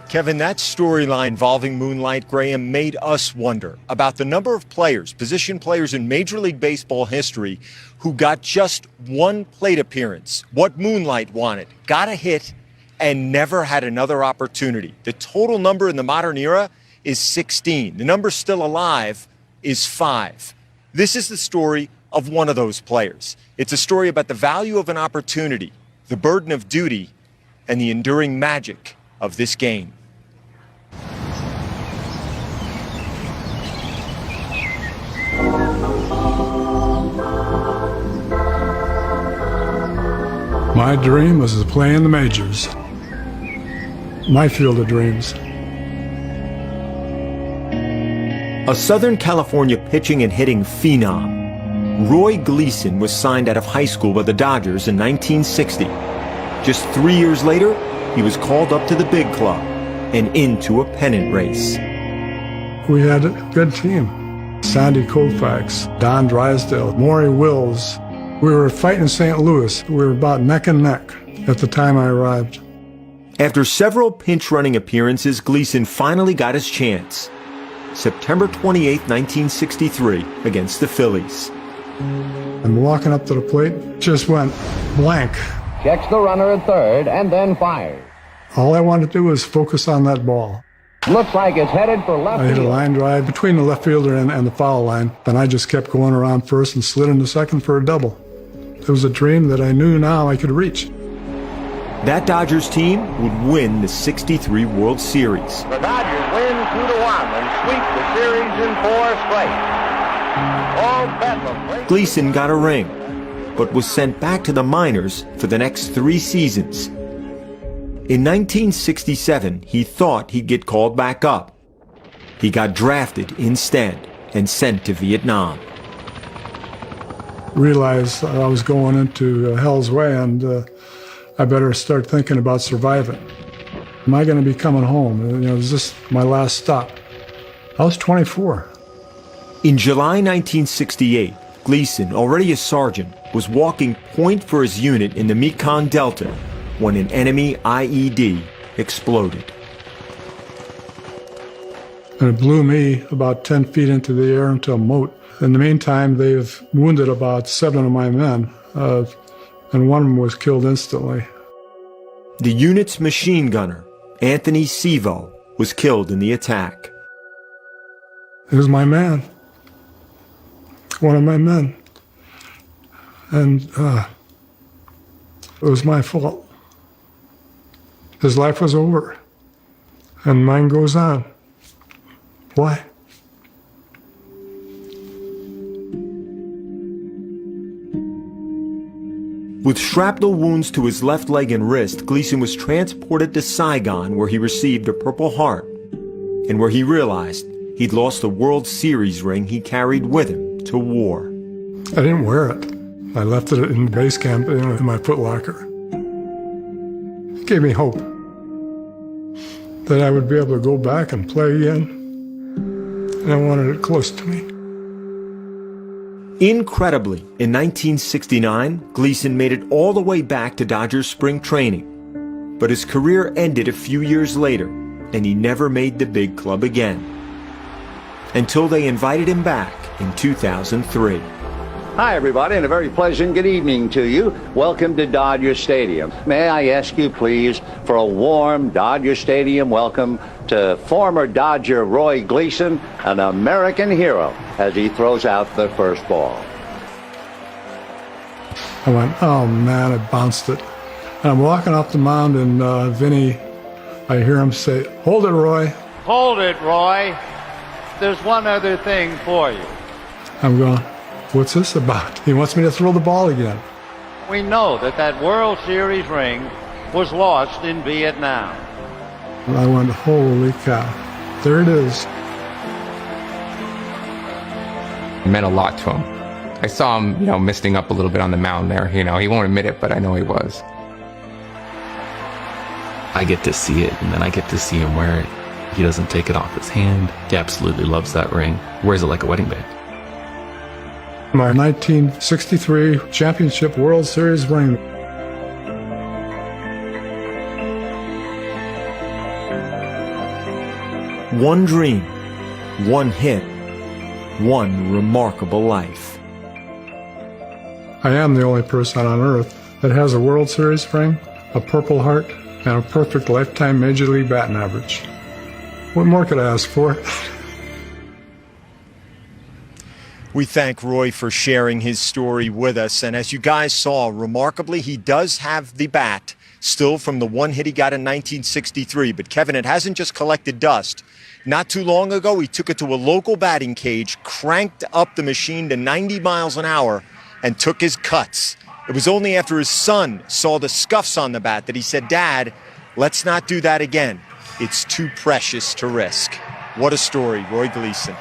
Kevin, that storyline involving Moonlight Graham made us wonder about the number of players, position players in Major League Baseball history who got just one plate appearance, what Moonlight wanted, got a hit, and never had another opportunity. The total number in the modern era is 16. The number still alive is 5. This is the story of one of those players. It's a story about the value of an opportunity, the burden of duty, and the enduring magic of this game. My dream was to play in the majors. My field of dreams. A Southern California pitching and hitting phenom, Roy Gleason was signed out of high school by the Dodgers in 1960. Just 3 years later, he was called up to the big club and into a pennant race. We had a good team. Sandy Koufax, Don Drysdale, Maury Wills. We were fighting in St. Louis. We were about neck and neck at the time I arrived. After several pinch-running appearances, Gleason finally got his chance. September 28, 1963, against the Phillies. I'm walking up to the plate, just went blank. Checks the runner at third and then fires. All I wanted to do was focus on that ball. Looks like it's headed for left I hit a field. line drive between the left fielder and the foul line. Then I just kept going around first and slid into second for a double. It was a dream that I knew now I could reach. That Dodgers team would win the '63 World Series. The Dodgers win 2-1 and sweep the series in 4 straight. All Bedlam. Gleason got a ring, but was sent back to the minors for the next 3 seasons. In 1967, he thought he'd get called back up. He got drafted instead and sent to Vietnam. Realized I was going into hell's way and I better start thinking about surviving. Am I going to be coming home? Is this my last stop? I was 24. In July 1968, Gleason, already a sergeant, was walking point for his unit in the Mekong Delta when an enemy IED exploded. And it blew me about 10 feet into the air into a moat. In the meantime, they've wounded about 7 of my men, and one of them was killed instantly. The unit's machine gunner, Anthony Sevo, was killed in the attack. It was my man, one of my men, and it was my fault. His life was over, and mine goes on. Why? With shrapnel wounds to his left leg and wrist, Gleason was transported to Saigon, where he received a Purple Heart, and where he realized he'd lost the World Series ring he carried with him to war. I didn't wear it. I left it in base camp in my footlocker. It gave me hope that I would be able to go back and play again, and I wanted it close to me. Incredibly, in 1969, Gleason made it all the way back to Dodgers spring training. But his career ended a few years later, and he never made the big club again. Until they invited him back in 2003. Hi, everybody, and a very pleasant good evening to you. Welcome to Dodger Stadium. May I ask you, please, for a warm Dodger Stadium welcome to former Dodger Roy Gleason, an American hero, as he throws out the first ball. I went, oh man, I bounced it. And I'm walking off the mound, and Vinny, I hear him say, "Hold it, Roy." Hold it, Roy. There's one other thing for you. I'm going, what's this about? He wants me to throw the ball again. We know that World Series ring was lost in Vietnam. And I went, holy cow, there it is. It meant a lot to him. I saw him, misting up a little bit on the mound there. He won't admit it, but I know he was. I get to see it, and then I get to see him wear it. He doesn't take it off his hand. He absolutely loves that ring. Wears it like a wedding band. My 1963 championship World Series ring. One dream, one hit, one remarkable life. I am the only person on earth that has a World Series ring, a Purple Heart, and a perfect lifetime Major League batting average. What more could I ask for? We thank Roy for sharing his story with us. And as you guys saw, remarkably, he does have the bat still from the one hit he got in 1963. But Kevin, it hasn't just collected dust. Not too long ago, he took it to a local batting cage, cranked up the machine to 90 miles an hour, and took his cuts. It was only after his son saw the scuffs on the bat that he said, "Dad, let's not do that again. It's too precious to risk." What a story, Roy Gleason.